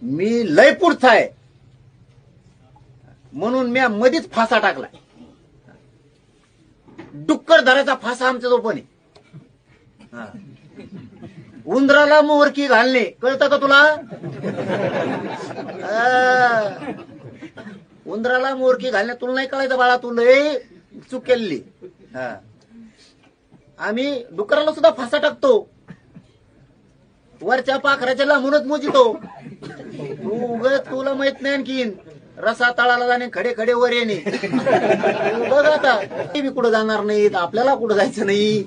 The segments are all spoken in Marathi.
मी लय पुढचा आहे म्हणून मी मधीच फासा टाकलाय. डुक्कर धरायचा फासा आमच्या जवळ आहे. उंदराला मोहरकी घालणे कळतं का तुला? उंदराला मोहरकी घालणे तुला नाही कळायचं बाळा, तू लय चूक केली. आम्ही डुकराला सुद्धा फासा टाकतो, वरच्या पाखराच्या लांबूनच मोजितो. तुला माहित नाही आणखीन रसा तळाला जाणे खडे खडे वर येणे. बघ आता मी कुठं जाणार नाहीत, आपल्याला कुठं जायचं नाही.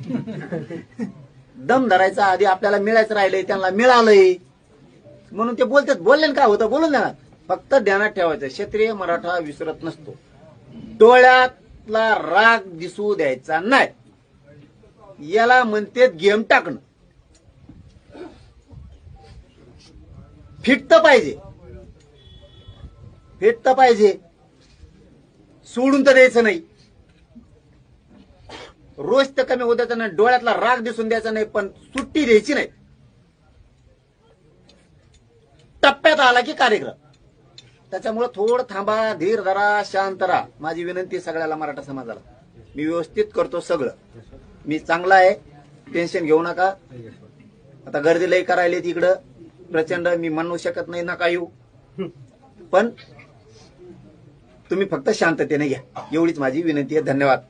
दम धरायचा आधी आपल्याला मिळायचं राहिलंय, त्यांना मिळालंय म्हणून ते बोलतात. बोलले काय होतं बोलून देणार. फक्त ध्यानात ठेवायचं, क्षत्रिय मराठा विसरत नसतो. डोळ्यातला राग दिसू द्यायचा नाही. याला म्हणते गेम टाकणं. फिटतं पाहिजे, फिटतं पाहिजे, सोडून तर द्यायचं नाही. रोज तर कमी होत द्यायचं नाही, डोळ्यातला राग दिसून द्यायचा नाही, पण सुट्टी द्यायची नाही. टप्प्यात आला की कार्यक्रम. त्याच्यामुळे थोडं थांबा, धीर धरा, शांत राहा. माझी विनंती सगळ्याला, मराठा समाजाला. मी व्यवस्थित करतो सगळं, मी चांगला आहे, टेन्शन घेऊ नका. आता गर्दी लई करायला तिकडं प्रचंड, मी म्हणू शकत नाही नका येऊ, पण तुम्ही फक्त शांततेने घ्या, एवढीच माझी विनंती आहे. धन्यवाद.